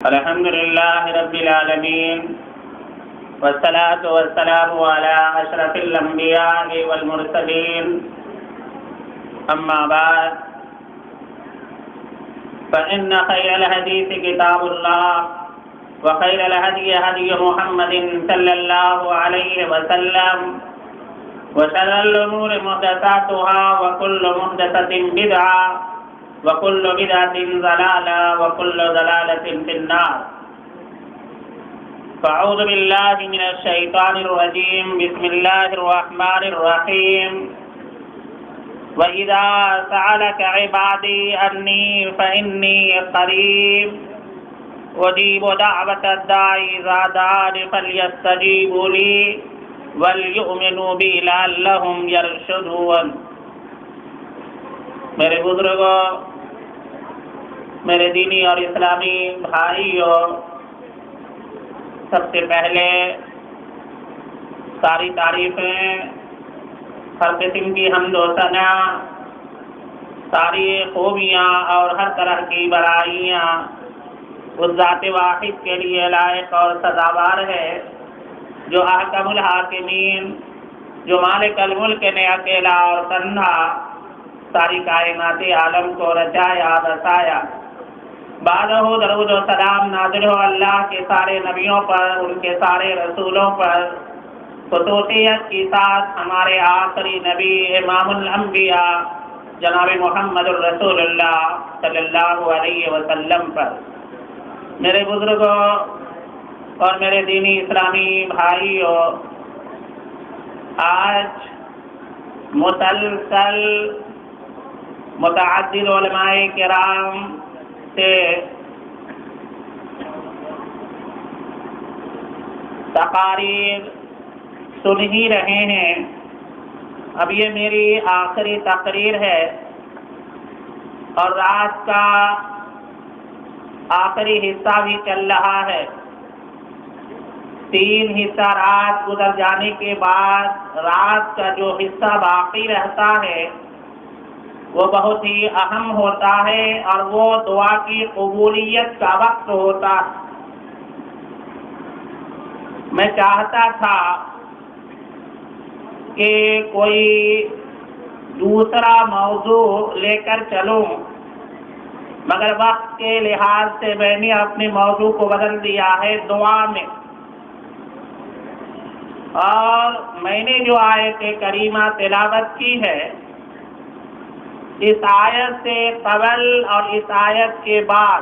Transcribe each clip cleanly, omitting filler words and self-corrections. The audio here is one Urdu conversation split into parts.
الحمد لله رب العالمين والصلاة والسلام على أشرف الأنبياء والمرسلين أما بعد فإن خير الحديث كتاب الله وخير الهدي هدي محمد صلى الله عليه وسلم وشر الأمور محدثاتها وكل محدثة بدعة وكل بدعة ضلالة وكل ضلالة في النار. فأعوذ بالله من الشيطان الرجيم. بسم الله الرحمن الرحيم. وإذا سألك عبادي عني فإني قريب أجيب دعوة الداعي إذا دعان فليستجيبوا لي وَلْيُؤْمِنُوا بِي لَعَلَّهُمْ يَرْشُدُونَ. میرے بزرگوں، میرے دینی اور اسلامی بھائیوں، سب سے پہلے ساری تعریفیں، ہر قسم کی حمد و ثنا، ساری خوبیاں اور ہر طرح کی برائیاں اس ذات واحد کے لیے لائق اور سزاوار ہے جو احکم الحاکمین، جو مالک الملک نے اکیلا اور تنہا ساری کائنات عالم کو رچایا بسایا. بعدہ درود و سلام نازل ہو اللہ کے سارے نبیوں پر، ان کے سارے رسولوں پر، خصوصیت کے ساتھ ہمارے آخری نبی امام الانبیاء جناب محمد الرسول اللہ صلی اللہ علیہ وسلم پر. میرے بزرگوں اور میرے دینی اسلامی بھائیوں، آج مسلسل متعدد علماء کرام سے تقاریر سن ہی رہے ہیں. اب یہ میری آخری تقریر ہے اور رات کا آخری حصہ بھی چل رہا ہے. 3 حصہ رات گزر جانے کے بعد رات کا جو حصہ باقی رہتا ہے وہ بہت ہی اہم ہوتا ہے اور وہ دعا کی قبولیت کا وقت ہوتا ہے. میں چاہتا تھا کہ کوئی دوسرا موضوع لے کر چلوں، مگر وقت کے لحاظ سے میں نے اپنے موضوع کو بدل دیا ہے دعا میں. اور میں نے جو آیت کریمہ تلاوت کی ہے، اس آیت سے قبل اور اس آیت کے بعد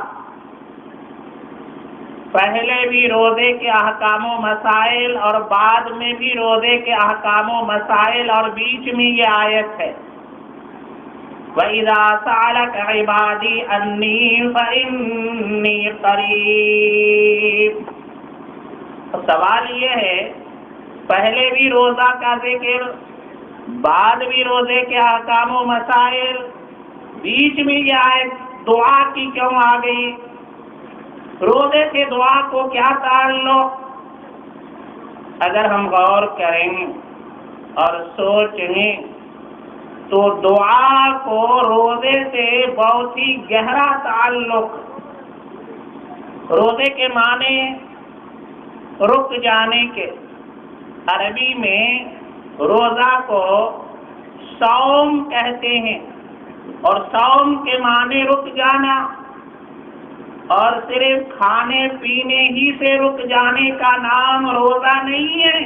پہلے بھی روزے کے احکام و مسائل اور بعد میں بھی روزے کے احکام و مسائل اور بیچ میں یہ آیت ہے. وَإِذَا سَأَلَكَ عِبَادِي أَنِّي فَإِنِّي قَرِيبٌ. سوال یہ ہے، پہلے بھی روزہ کا ذکر، بعد بھی روزے کے احکام و مسائل، بیچ میں یہ آیت دعا کی کیوں آ گئی؟ روزے سے دعا کو کیا تعلق؟ اگر ہم غور کریں اور سوچیں تو دعا کو روزے سے بہت ہی گہرا تعلق. روزے کے معنی رک جانے کے. عربی میں روزہ کو صوم کہتے ہیں اور صوم کے معنی رک جانا، اور صرف کھانے پینے ہی سے رک جانے کا نام روزہ نہیں ہے،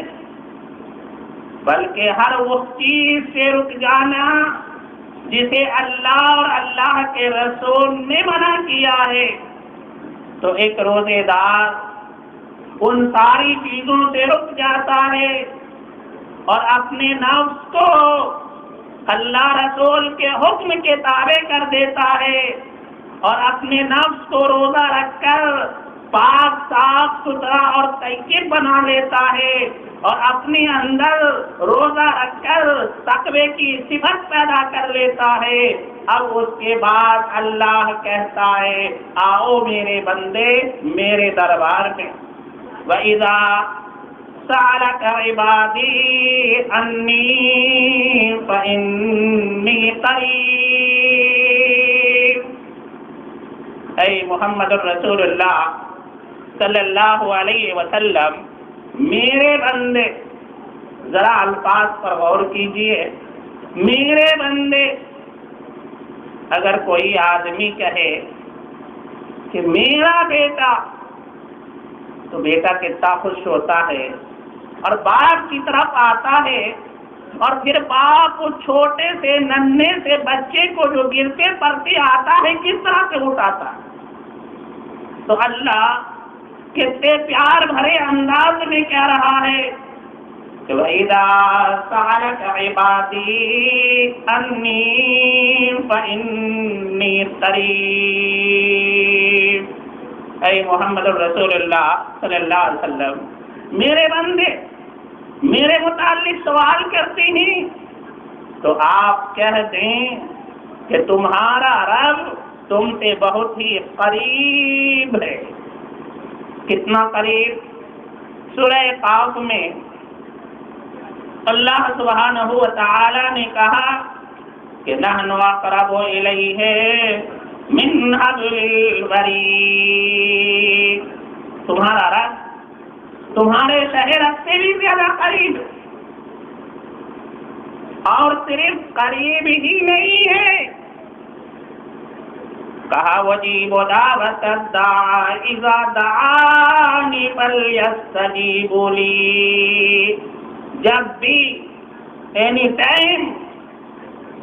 بلکہ ہر اس چیز سے رک جانا جسے اللہ اور اللہ کے رسول نے منع کیا ہے. تو ایک روزے دار ان ساری چیزوں سے رک جاتا ہے اور اپنے نفس کو اللہ رسول کے حکم کے تابع کر دیتا ہے اور اپنے نفس کو روزہ رکھ کر پاک صاف ستھرا اور طیب بنا لیتا ہے اور اپنے اندر روزہ رکھ کر تقوی کی صفت پیدا کر لیتا ہے. اب اس کے بعد اللہ کہتا ہے، آؤ میرے بندے میرے دربار میں. وَإِذَا سَأَلَكَ عِبَادِي أَنِّي فَإِنِّي قَرِيبٌ. اے محمد الرسول اللہ صلی اللہ علیہ وسلم میرے بندے، ذرا الفاظ پر غور کیجئے، میرے بندے، اگر کوئی آدمی کہے کہ میرا بیٹا، تو بیٹا کتنا خوش ہوتا ہے اور باپ کی طرف آتا ہے، اور پھر باپ اس چھوٹے سے ننھے سے بچے کو جو گرتے پڑتے آتا ہے کس طرح سے اٹھاتا ہے۔ تو اللہ کتنے پیار بھرے انداز میں کہہ رہا ہے کہ وَإِذَا سَأَلَكَ عِبَادِي أَنِّي فَإِنِّي قَرِيبٌ۔ اے محمد رسول اللہ صلی اللہ علیہ وسلم، میرے بندے میرے متعلق سوال کرتے ہیں تو آپ کہہ دیں کہ تمہارا رب تم سے بہت ہی قریب ہے۔ کتنا قریب؟ سورہ قاف میں اللہ سبحانہ و تعالی نے کہا کہ نحن اقرب الیہ من حبل الورید، تمہارا رب تمہارے شہر سے بھی زیادہ قریب، اور صرف قریب ہی نہیں ہے، کہا وجیب دعوت الداع اذا دعانی فلیستجیبوا لی، جب بھی اینی ٹائم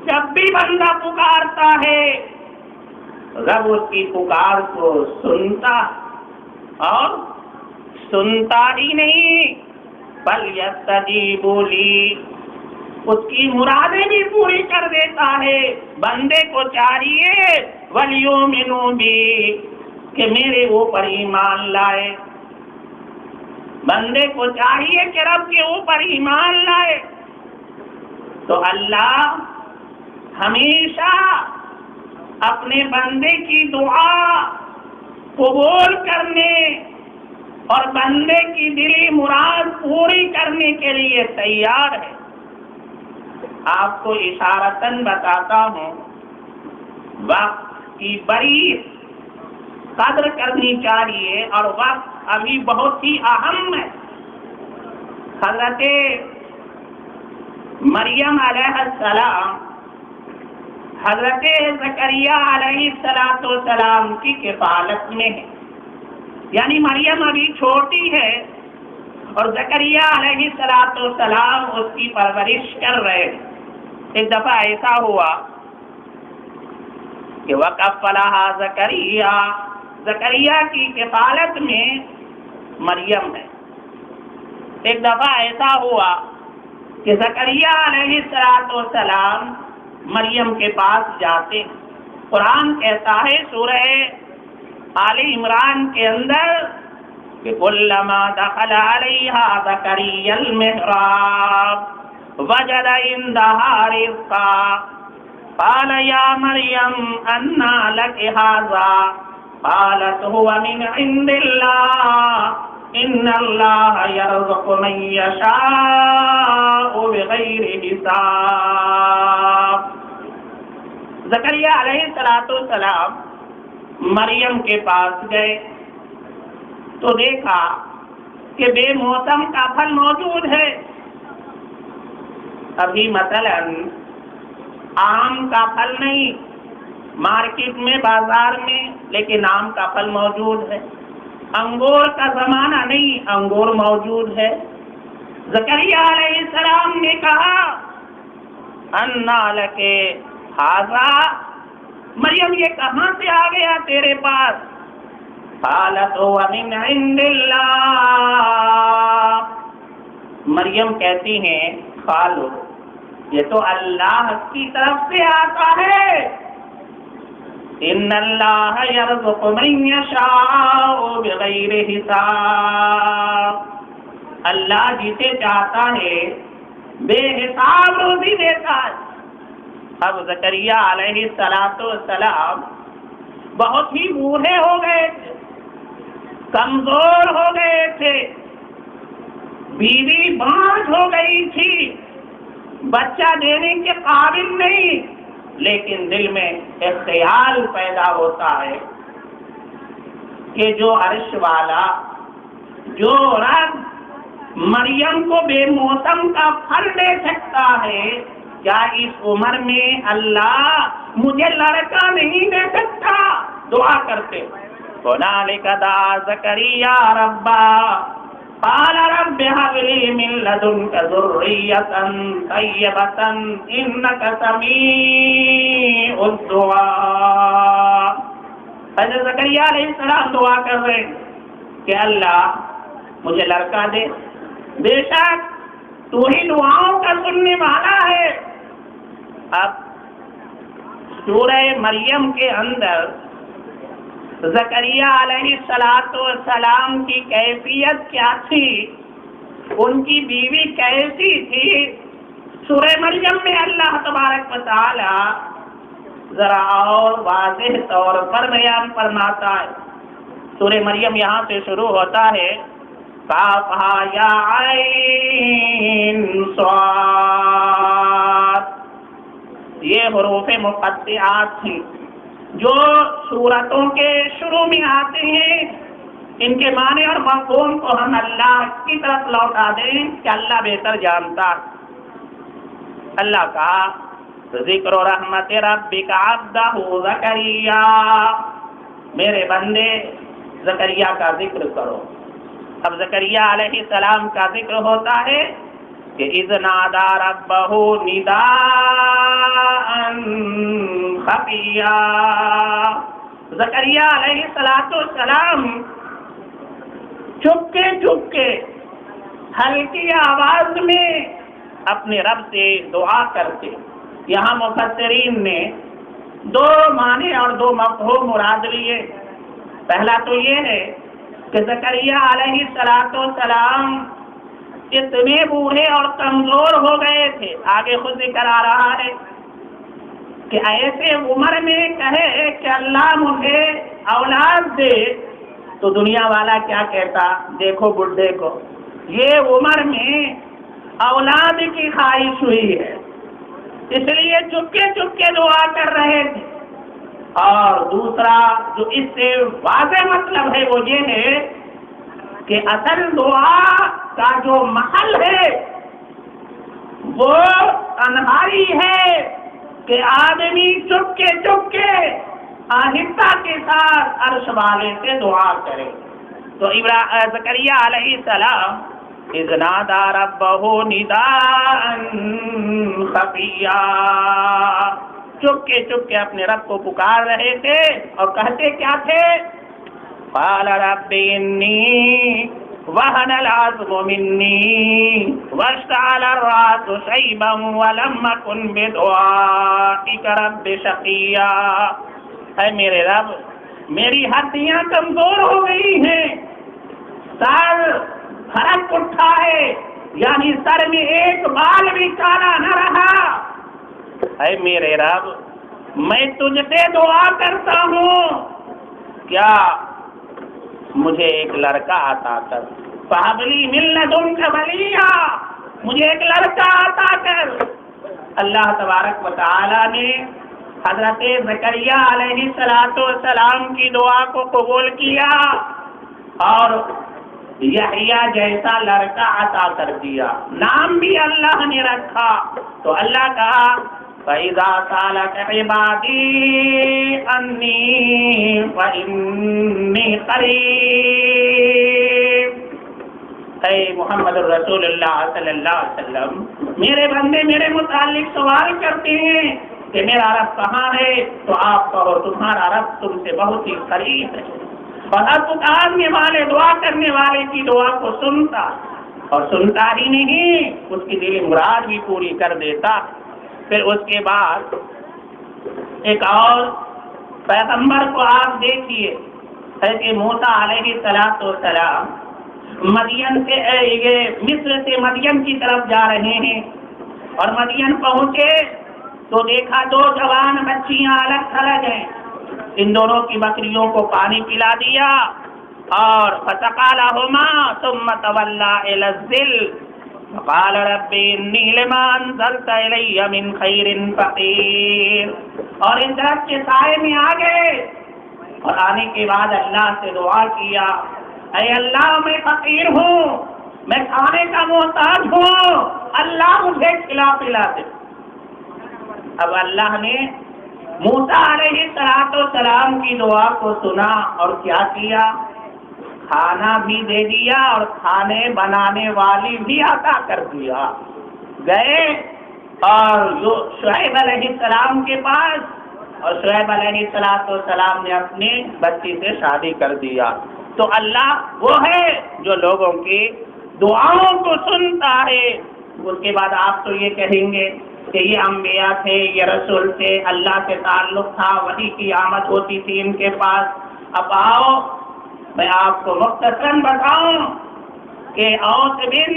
جب بھی بندہ پکارتا ہے رب اس کی پکار کو سنتا، اور سنتا ہی نہیں فلیستجیبوا لی، اس کی مرادیں بھی پوری کر دیتا ہے۔ بندے کو چاہیے وَلْيُؤْمِنُوا بِي کہ میرے اوپر ایمان لائے، بندے کو چاہیے کہ رب کے اوپر ایمان لائے۔ تو اللہ ہمیشہ اپنے بندے کی دعا قبول کرنے اور بندے کی دلی مراد پوری کرنے کے لیے تیار ہے۔ آپ کو اشارتاً بتاتا ہوں، وقت کی بڑی قدر کرنی چاہیے، اور وقت ابھی بہت ہی اہم ہے۔ حضرت مریم علیہ السلام حضرت زکریا علیہ السلام کی کفالت میں ہے، یعنی مریم ابھی چھوٹی ہے اور زکریا علیہ السلام اس کی پرورش کر رہے ہیں۔ ایک دفعہ ایسا ہوا کہ وَكَفَّلَهَا زکریا کی کفالت میں مریم ہے۔ ایک دفعہ ایسا ہوا کہ زکریا علیہ السلام مریم کے پاس جاتے ہیں۔ قرآن کہتا ہے سورہ آل عمران کے اندر کہ كُلَّمَا دَخَلَ عَلَيْهَا زَكَرِيَّا الْمِحْرَابَ وَجَدَ عِندَهَا رِزْقًا قَالَ يَا مَرْيَمُ أَنَّىٰ لَكِ هَٰذَا قَالَتْ هُوَ مِنْ عِندِ اللَّهِ إِنَّ اللَّهَ يَرْزُقُ مَن يَشَاءُ بِغَيْرِ حِسَابٍ۔ زکریا علیہ السلام مریم کے پاس گئے تو دیکھا کہ بے موسم کا پھل موجود ہے۔ ابھی مثلا آم کا پھل نہیں مارکیٹ میں بازار میں، لیکن آم کا پھل موجود ہے۔ انگور کا زمانہ نہیں، انگور موجود ہے۔ زکریا علیہ السلام نے کہا اَنَّىٰ لَكِ هَٰذَا، مریم یہ کہاں سے آ گیا تیرے پاس؟ قالت هو من عند اللہ، مریم کہتی ہیں خالو یہ تو اللہ کی طرف سے آتا ہے۔ ان اللہ یرزق من یشاء بغیر حساب، اللہ جسے چاہتا ہے بے حساب روزی دیتا ہے۔ اب زکریا علیہ السلام بہت ہی بوڑھے ہو گئے تھے، کمزور ہو گئے تھے، بیوی بانجھ ہو گئی تھی، بچہ دینے کے قابل نہیں، لیکن دل میں ایک خیال پیدا ہوتا ہے کہ جو عرش والا، جو رب مریم کو بے موسم کا پھل دے سکتا ہے، کیا اس عمر میں اللہ مجھے لڑکا نہیں دے سکتا؟ دعا کرتے هنالک دعا زکریا ربا قال رب هب لي من لدنك ذرية طيبة إنك سميع الدعاء۔ حضرت زکریا علیہ السلام دعا کر رہے کہ اللہ مجھے لڑکا دے، بے شک تو ہی دعاؤں کا سننے والا ہے۔ اب سورہ مریم کے اندر زکریا علیہ السلام کی کیفیت کیا تھی، ان کی بیوی کیسی تھی، سورہ مریم میں اللہ تبارک و تعالی ذرا اور واضح طور پر بیان فرماتا ہے۔ سورہ مریم یہاں سے شروع ہوتا ہے کافہا یا عین صاد، یہ حروف مقطعات تھیں جو سورتوں کے شروع میں آتے ہیں۔ ان کے معنی اور مفہوم کو ہم اللہ کی طرف لوٹا دیں کہ اللہ بہتر جانتا۔ اللہ کا ذکر و رحمت ربک عبدہ زکریا، میرے بندے زکریا کا ذکر کرو۔ اب زکریا علیہ السلام کا ذکر ہوتا ہے کہ اذ نادى ربه نداء خفیا، زکریا علیہ السلام چپ کے ہلکی آواز میں اپنے رب سے دعا کرتے۔ یہاں مفسرین نے دو معنی اور دو مفہوم مراد لیے۔ پہلا تو یہ ہے کہ زکریا علیہ السلام اتنے بوڑھے اور کمزور ہو گئے تھے، آگے خود ذکر آ رہا ہے کہ ایسے عمر میں کہے کہ اللہ مجھے اولاد دے تو دنیا والا کیا کہتا، دیکھو بڈھے کو، یہ عمر میں اولاد کی خواہش ہوئی ہے، اس لیے چپکے دعا کر رہے تھے۔ اور دوسرا جو اس سے واضح مطلب ہے وہ یہ ہے کہ اصل دعا کا جو محل ہے وہ تنہائی ہے کہ آدمی چپکے آہستہ کے ساتھ عرش والے سے دعا کرے۔ تو زکریا علیہ السلام اذ نادى ربه نداء خفیا، چپکے اپنے رب کو پکار رہے تھے اور کہتے کیا تھے، قال رب انی وهن العظم منی واشتعل الرأس شیبا ولم اکن بدعائک رب شقیا۔ اے میرے رب، میری ہڈیاں کمزور ہو گئی ہیں، سر کھڑک اٹھا ہے، یعنی سر میں ایک بال بھی کالا نہ رہا۔ اے میرے رب، میں تجھ سے دعا کرتا ہوں، کیا مجھے ایک لڑکا عطا کر، فَهَبْ لِي مِن لَّدُنكَ وَلِيًّا، مجھے ایک لڑکا عطا کر۔ اللہ تبارک و تعالی نے حضرت زکریا علیہ السلام کی دعا کو قبول کیا اور یحییٰ جیسا لڑکا عطا کر دیا، نام بھی اللہ نے رکھا۔ تو اللہ کہا فَإِذَا سَأَلَكَ عِبَادِي أَنِّي فَإِنِّي قَرِيبٌ۔ اے محمد الرسول اللہ صلی اللہ علیہ وسلم، میرے بندے میرے متعلق سوال کرتے ہیں کہ میرا رب کہاں ہے، تو آپ کہو تمہارا رب تم سے بہت ہی قریب ہے، اور ہر پکارنے والے دعا کرنے والے کی دعا کو سنتا، اور سنتا ہی نہیں اس کی دلی مراد بھی پوری کر دیتا۔ پھر اس کے بعد ایک اور پیغمبر کو آپ دیکھیے، حضرت موسیٰ علیہ السلام مدین سے مصر سے مدین کی طرف جا رہے ہیں، اور مدین پہنچے تو دیکھا دو جوان بچیاں الگ تھلگ ہیں، ان دونوں کی بکریوں کو پانی پلا دیا، اور فسقى لهما ثم تولى الى الظل فقال رب انی لما انزلت الی من خیر فقیر، اور ان درخت کے سائے میں آ گئے اور آنے کے بعد اللہ سے دعا کیا، اے اللہ میں فقیر ہوں، میں کھانے کا محتاج ہوں، اللہ مجھے کھلا پلا دے۔ اب اللہ نے موسیٰ علیہ السلام کی دعا کو سنا اور کیا کیا؟ کھانا بھی دے دیا اور کھانے بنانے والی بھی عطا کر دیا۔ گئے اور شعیب علیہ السلام کے پاس، اور شعیب علیہ السلام نے اپنی بچی سے شادی کر دیا۔ تو اللہ وہ ہے جو لوگوں کی دعاؤں کو سنتا ہے۔ اس کے بعد آپ تو یہ کہیں گے کہ یہ انبیاء تھے، یہ رسول تھے، اللہ سے تعلق تھا، وحی کی آمد ہوتی تھی ان کے پاس۔ اب آؤ میں آپ کو مختصراً بتاؤں کہ اوس بن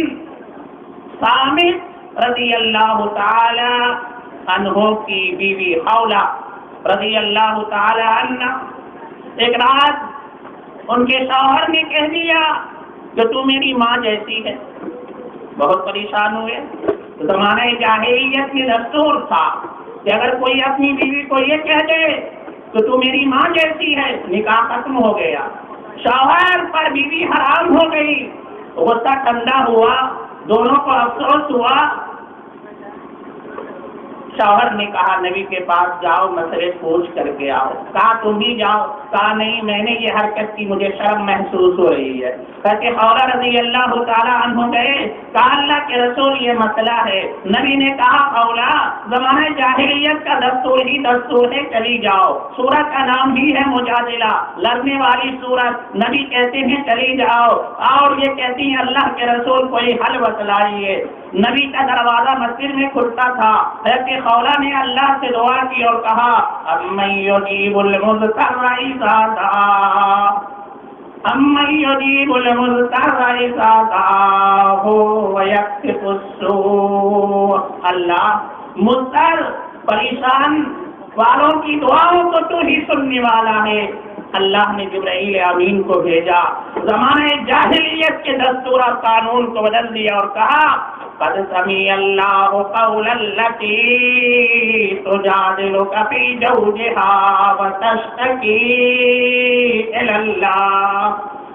صامت رضی اللہ تعالی عنہ کی بیوی حولہ رضی اللہ تعالی عنہ، ایک رات ان کے شوہر نے کہہ دیا کہ تو میری ماں جیسی ہے۔ بہت پریشان ہوئے۔ زمانہ جاہلیت میں دستور تھا کہ اگر کوئی اپنی بیوی کو یہ کہہ دے کہ تو میری ماں جیسی ہے، نکاح ختم ہو گیا، شوہر پر بیوی حرام ہو گئی۔ غصہ ٹھنڈا ہوا، دونوں کو افسوس ہوا۔ شوہر نے کہا نبی کے پاس جاؤ، مسئلے پوچھ کر کے آؤ۔ کہا تم بھی جاؤ؟ کہا نہیں، میں نے یہ حرکت کی، مجھے شرم محسوس ہو رہی ہے۔ کہتے حولہ رضی اللہ تعالی عنہ گئے، کہا اللہ کے رسول یہ مسئلہ ہے۔ نبی نے کہا حولہ زمانہ جاہلیت کا دستور ہی دستور ہے، چلی جاؤ۔ سورت کا نام بھی ہے مجادلہ، لڑنے والی سورت۔ نبی کہتے ہیں چلی جاؤ، اور یہ کہتی ہیں اللہ کے رسول کوئی حل بتلائیے۔ نبی کا دروازہ مسجد میں کھلتا تھا، حضرت خولہ نے اللہ سے دعا کی اور کہا امن یجیب المضطر اذا دعاہ، امن یجیب المضطر اذا دعاہ ویکشف السوء۔ اللہ مضطر پریشان والوں کی دعاؤں کو تو ہی سننے والا ہے۔ اللہ نے جبرائیل امین کو بھیجا، زمانہ جاہلیت کے دستور اور قانون کو بدل دیا اور کہا قد سمع اللہ قول التی تجادلک فی زوجها وتشتکی الی اللہ۔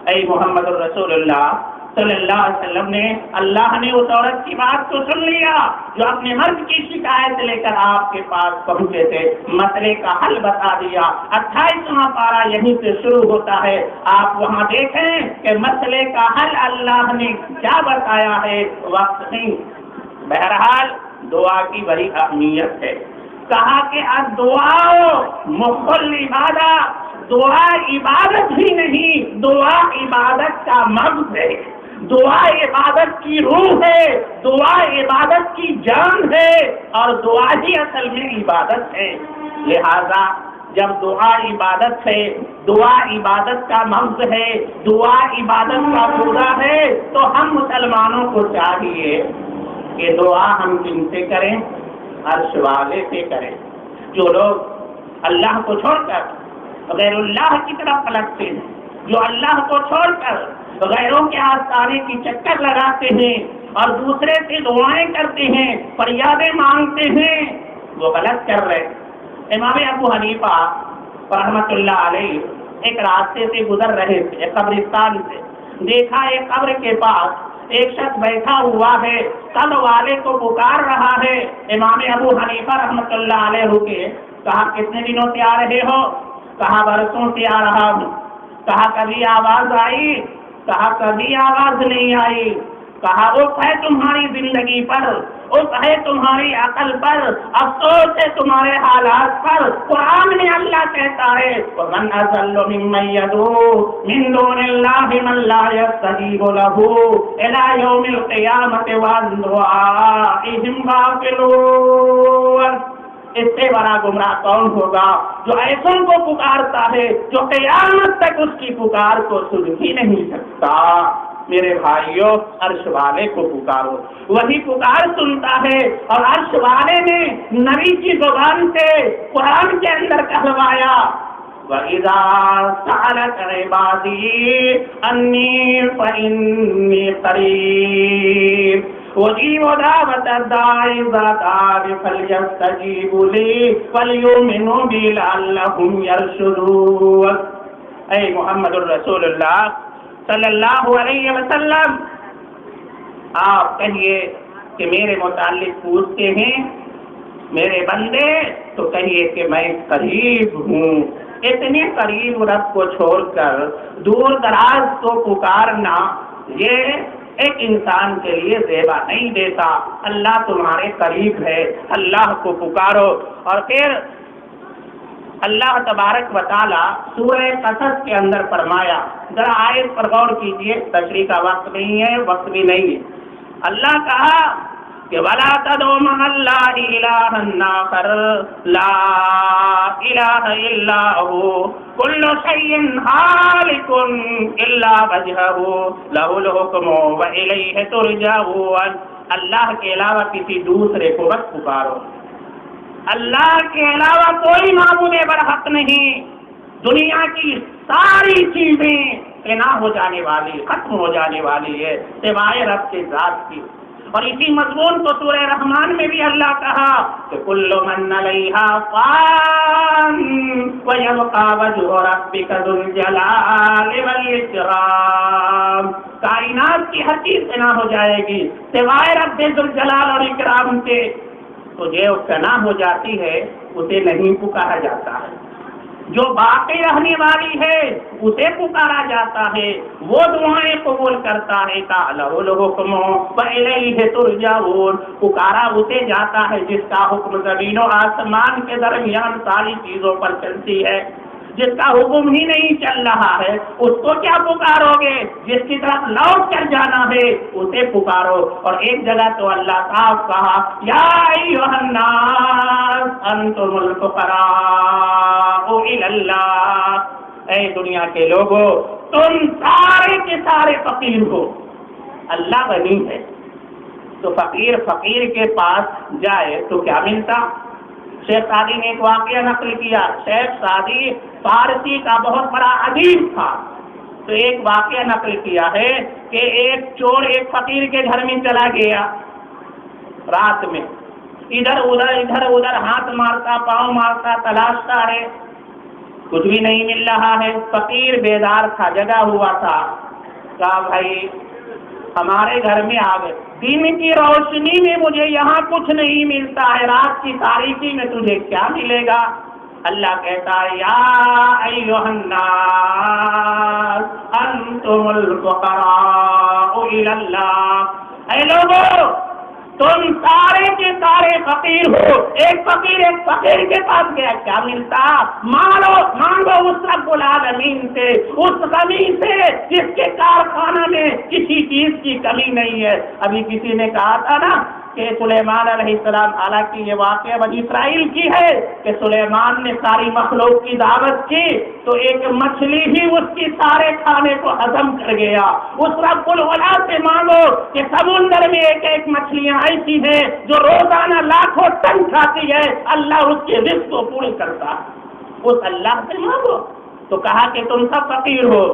اے محمد الرسول اللہ صلی اللہ علیہ وسلم نے، اللہ نے اس عورت کی بات کو سن لیا جو اپنے مرد کی شکایت لے کر آپ کے پاس پہنچے تھے، مسئلے کا حل بتا دیا۔ 28واں پارہ یہیں سے شروع ہوتا ہے، آپ وہاں دیکھیں کہ مسئلے کا حل اللہ نے کیا بتایا ہے، وقت نہیں۔ بہرحال دعا کی بڑی اہمیت ہے۔ کہا کہ الدعاء مخ العبادہ، دعا عبادت ہی نہیں، دعا عبادت کا مغز ہے، دعا عبادت کی روح ہے، دعا عبادت کی جان ہے، اور دعا ہی اصل میں عبادت ہے۔ لہذا جب دعا عبادت ہے، دعا عبادت کا مغز ہے، دعا عبادت کا پورا ہے، تو ہم مسلمانوں کو چاہیے کہ دعا ہم کن سے کریں؟ عرش والے سے کریں۔ جو لوگ اللہ کو چھوڑ کر غیر اللہ کی طرف پلٹتے ہیں، جو اللہ کو چھوڑ کر غیروں کے آستانے کی چکر لگاتے ہیں اور دوسرے سے دعائیں کرتے ہیں، فریادیں مانگتے ہیں، وہ غلط کر رہے ہیں۔ امام ابو حنیفہ رحمۃ اللہ علیہ ایک راستے سے گزر رہے تھے، قبرستان سے، دیکھا ایک قبر کے پاس ایک شخص بیٹھا ہوا ہے، قبر والے کو پکار رہا ہے۔ امام ابو حنیفہ رحمۃ اللہ علیہ رکے، کہا کتنے دنوں سے آ رہے ہو؟ کہا برسوں سے آ رہا ہوں۔ کہا کبھی آواز آئی؟ کہا کبھی آواز نہیں آئی۔ کہا اف ہے تمہاری زندگی پر، اف ہے تمہاری عقل پر، افسوس ہے تمہارے حالات پر۔ قرآن میں اللہ کہتا ہے وَمَنْ أَضَلُّ مِمَّن يَدْعُو مِن دُونِ اللَّهِ مَن لَّا يَسْتَجِيبُ لَهُ إِلَىٰ يَوْمِ الْقِيَامَةِ وَعَنْ دُعَائِهِمْ غَافِلُونَ۔ اس سے بڑا گمراہ کون ہوگا جو ایسوں کو پکارتا ہے جو قیامت تک اس کی پکار کو سن ہی نہیں سکتا۔ میرے بھائیوں، عرش والے کو پکارو، وہی پکار سنتا ہے۔ اور عرش والے نے نبی کی زبان سے قرآن کے اندر کہلوایا وَإِذَا سَأَلَكَ عِبَادِي أَنِّي فَإِنِّي قَرِيبٌ أُجِيبُ دَعْوَةَ الدَّاعِ إِذَا دَعَانِ فَلْيَسْتَجِيبُوا لِي وَلْيُؤْمِنُوا بِي لَعَلَّهُمْ يَرْشُدُونَ۔ اے محمد الرسول اللہ صلی اللہ علیہ وسلم، آپ کہیے کہ میرے متعلق پوچھتے ہیں میرے بندے، تو کہیے کہ میں قریب ہوں۔ اتنے قریب رب کو چھوڑ کر دور دراز کو پکارنا یہ ایک انسان کے لیے زیبا نہیں دیتا۔ اللہ تمہارے قریب ہے، اللہ کو پکارو۔ اور پھر اللہ تبارک و تعالی سورہ قصص کے اندر فرمایا، ذرا آیت پر غور کیجئے، تشریح کا وقت نہیں ہے، وقت بھی نہیں ہے۔ اللہ کہا کہ وَلَا تَدْعُ مَعَ اللَّهِ إِلَٰهًا آخَرَ لَا إِلَٰهَ إِلَّا هُوَ كُلُّ شَيْءٍ هَالِكٌ إِلَّا وَجْهَهُ لَهُ الْحُكْمُ وَإِلَيْهِ تُرْجَعُونَ۔ اللہ کے علاوہ کسی دوسرے کو مت پکارو، اللہ کے علاوہ کوئی معبود برحق نہیں۔ دنیا کی ساری چیزیں فنا ہو جانے والی، ختم ہو جانے والی ہے سوائے رب کے ذات کی۔ اور اسی مضمون کو سورہ رحمان میں بھی اللہ کہا کہ کل من علیہا فان ویبقى وجہ ربک ذو الجلال والاکرام۔ کائنات کی ہر چیز فنا ہو جائے گی سوائے رب ذو الجلال اور اکرام کے، تو جو فنا ہو جاتی ہے اسے نہیں پکارا جاتا ہے، جو باقی رہنے والی ہے اسے پکارا جاتا ہے، وہ دعائیں قبول کرتا ہے۔ لَهُ الْحُكْمُ وَإِلَيْهِ تُرْجَعُونَ۔ پکارا اسے جاتا ہے جس کا حکم زمین و آسمان کے درمیان ساری چیزوں پر چلتی ہے۔ جس کا حکم ہی نہیں چل رہا ہے اس کو کیا پکارو گے؟ جس کی طرف لوٹ کر جانا ہے اسے پکارو۔ اور ایک جگہ تو اللہ صاحب کہا یا ایھا الناس انتم الفقراء الی اللہ، اے دنیا کے لوگوں تم سارے کے سارے فقیر ہو، اللہ غنی ہے۔ تو فقیر کے پاس جائے تو کیا ملتا؟ شیخ سعدی نے ایک واقعہ نقل کیا۔ شیخ سعدی فارسی کا بہت بڑا ادیب تھا، تو ایک واقعہ نقل کیا ہے کہ ایک چور ایک فقیر کے گھر میں چلا گیا رات میں، ادھر ادھر ہاتھ مارتا، پاؤں مارتا، تلاشتا ہے، کچھ بھی نہیں مل رہا ہے۔ فقیر بیدار تھا، جگا ہوا تھا، کہا بھائی ہمارے گھر میں آ گئے، دن کی روشنی میں مجھے یہاں کچھ نہیں ملتا ہے، رات کی تاریکی میں تجھے کیا ملے گا؟ اللہ کہتا ہے یا ایھا الناس انتم الفقراء الی اللہ، اے لوگوں تم سارے کے سارے فقیر ہو۔ ایک فقیر کے پاس گیا، کیا ملتا؟ مانگو اس رب العالمین سے، اس غنی سے جس کے کارخانہ میں کسی چیز کی کمی نہیں ہے۔ ابھی کسی نے کہا تھا نا کہ سلیمان علیہ السلام، حالانکہ یہ واقعہ بنی اسرائیل کی ہے کہ سلیمان نے ساری مخلوق کی دعوت کی تو ایک مچھلی ہی اس کی سارے کھانے کو ہضم کر گیا۔ اس رب العلا سے مانگو کہ سمندر میں ایک ایک مچھلیاں ایسی ہیں جو روزانہ لاکھوں ٹن کھاتی ہے، اللہ اس کے رزق کو پورا کرتا ہے، اس اللہ سے مانگو۔ تو کہا کہ تم سب فقیر ہو،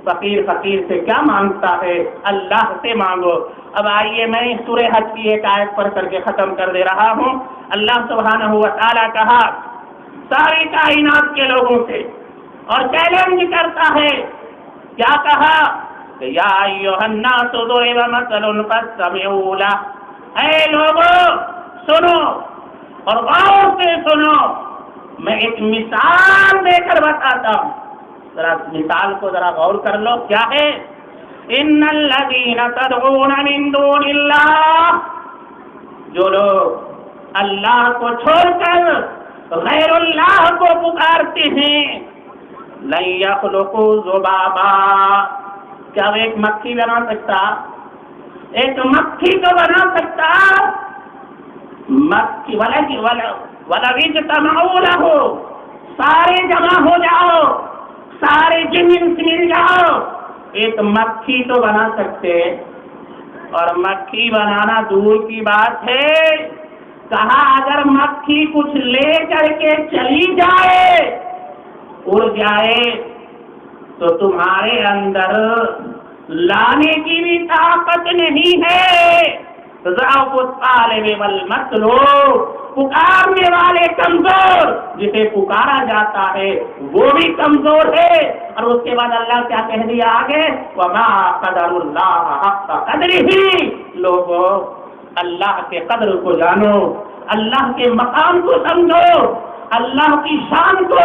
فقیر سے کیا مانگتا ہے؟ اللہ سے مانگو۔ اب آئیے میں سورہ حج کی ایک آیت پڑھ کر کے ختم کر دے رہا ہوں۔ اللہ سبحانہ و تعالیٰ کہا ساری کائنات کے لوگوں سے اور چیلنج کرتا ہے، کیا کہا کہ یا ایھا الناس ضرب مثل فاستمعوا لہ، اے لوگوں سنو اور غور سے سنو، میں ایک مثال دے کر بتاتا ہوں، ذرا مثال کو ذرا غور کر لو۔ کیا ہے؟ ان الذین تدعون من دون اللہ، جو لوگ اللہ کو چھوڑ کر غیر اللہ کو پکارتے ہیں، لن یخلقوا ذبابا، کیا وہ ایک مکھی بنا سکتا؟ ایک مکھی کو بنا سکتا؟ مکھی وَلَوِ اجْتَمَعُوا لَهُ، سارے جمع ہو جاؤ، سارے جن مل جاؤ، ایک مکھی تو بنا سکتے، اور مکھی بنانا دور کی بات ہے، کہا اگر مکھی کچھ لے کر کے چلی جائے، اڑ جائے، تو تمہارے اندر لانے کی بھی طاقت نہیں ہے۔ ضعف الطالب والمطلوب، پکارنے والے کمزور، جسے پکارا جاتا ہے وہ بھی کمزور ہے۔ اور اس کے بعد اللہ کیا کہہ دیا آگے، وما قدر اللہ حق قدرہ، لوگوں اللہ کے قدر کو جانو، اللہ کے مقام کو سمجھو، اللہ کی شان کو،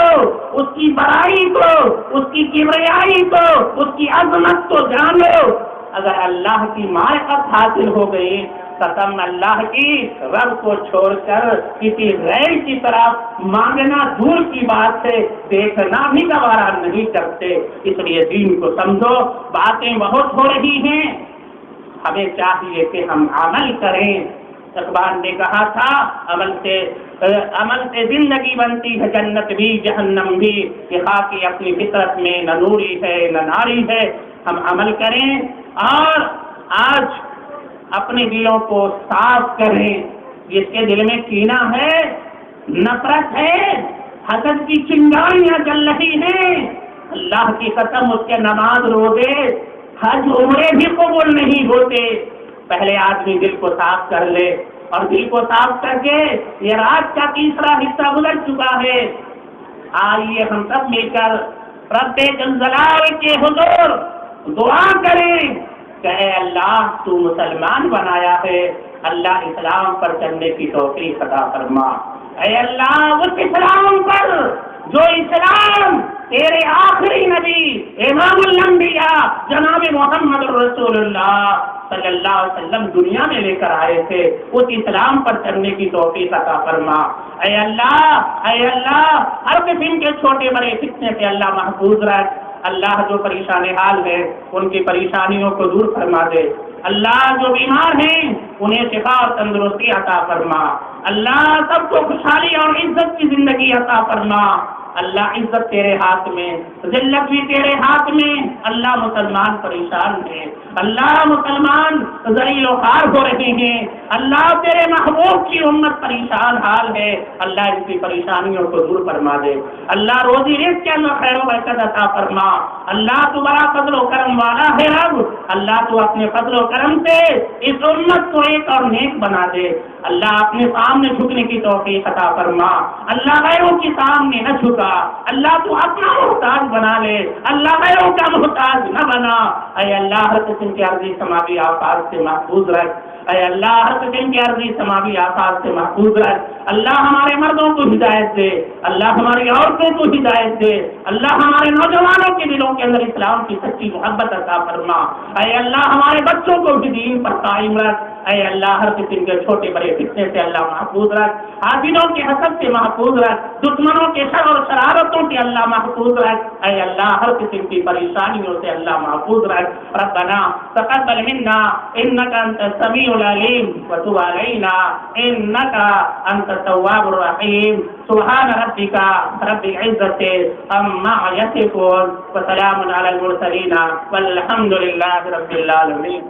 اس کی بڑائی کو، اس کی کبریائی کو، اس کی عظمت کو جانو۔ اگر اللہ کی معرفت حاصل ہو گئی تو تم اللہ کی رب کو چھوڑ کر کسی غیر کی طرف مانگنا دور کی بات ہے، دیکھنا بھی گوارا نہیں کرتے۔ اس لیے دین کو سمجھو، باتیں بہت ہو رہی ہیں، ہمیں چاہیے کہ ہم عمل کریں۔ اقبال نے کہا تھا عمل سے زندگی بنتی ہے، جنت بھی جہنم بھی، یہ خاکی اپنی فطرت میں نہ نوری ہے نہ ناری ہے۔ ہم عمل کریں اور آج اپنے دلوں کو صاف کریں۔ جس کے دل میں کینہ ہے، نفرت ہے، حسد کی چنگاریاں جل رہی ہیں، اللہ کی قسم اس کے نماز روزے حج عمرے بھی قبول نہیں ہوتے۔ پہلے آدمی دل کو صاف کر لے، اور دل کو صاف کر کے یہ رات کا تیسرا حصہ گزر چکا ہے۔ آئیے ہم سب مل کر رب جلال کے حضور دعا کریں کہ اے اللہ تو مسلمان بنایا ہے، اللہ اسلام پر چلنے کی توفیق عطا فرما۔ اے اللہ اس اسلام پر جو اسلام تیرے آخری نبی امام الانبیاء جناب محمد رسول اللہ صلی اللہ علیہ وسلم دنیا میں لے کر آئے تھے، اس اسلام پر چلنے کی توفیق عطا فرما۔ اے اللہ ہر قسم کے چھوٹے بڑے فتنے سے اللہ محفوظ رکھ۔ اللہ جو پریشان حال ہے ان کی پریشانیوں کو دور فرما دے۔ اللہ جو بیمار ہیں انہیں شفا اور تندرستی عطا فرما۔ اللہ سب کو خوشحالی اور عزت کی زندگی عطا فرما۔ اللہ عزت تیرے ہاتھ میں، ذلت بھی تیرے ہاتھ میں۔ اللہ مسلمان پریشان ہیں، اللہ مسلمان ذلیل و خوار ہو رہے ہیں، اللہ تیرے محبوب کی امت پریشان حال ہے، اللہ ان کی پریشانیوں کو دور فرما دے۔ اللہ روزی رزق کے اندر خیر و برکت عطا فرما۔ اللہ تو بڑا فضل و کرم والا ہے رب، اللہ تو اپنے فضل و کرم سے اس امت کو ایک اور نیک بنا دے۔ اللہ اپنے سامنے جھکنے کی توفیق عطا فرما۔ اللہ غیروں کے سامنے نہ جھکا، اللہ تو اپنا محتاج بنا لے، اللہ غیروں کا محتاج نہ بنا۔ اے اللہ ہر قسم کے عرضی سماوی آفات سے محفوظ رکھ۔ اے اللہ ہر قسم کے عرضی سماوی آفات سے محفوظ رکھ۔ اللہ ہمارے مردوں کو ہدایت دے، اللہ ہماری عورتوں کو ہدایت دے، اللہ ہمارے نوجوانوں کے دلوں کے اندر اسلام کی سچی محبت عطا فرما۔ اے اللہ ہمارے بچوں کو بھی دین پر قائم رکھ۔ اے اللہ ہر قسم کے چھوٹے بڑے فتنے سے اللہ محفوظ رکھ، حاسدوں کے حسد سے محفوظ رکھ، دشمنوں کے شر اور شرارتوں سے اللہ محفوظ رکھ۔ اے اللہ ہر قسم کی پریشانیوں سے اللہ محفوظ رکھ۔ ربنا تقبل منا انك انت السميع العليم وتب علينا انك انت التواب الرحيم۔ سبحان ربك رب العزة عما يصفون وسلام على المرسلين والحمد لله رب العالمين۔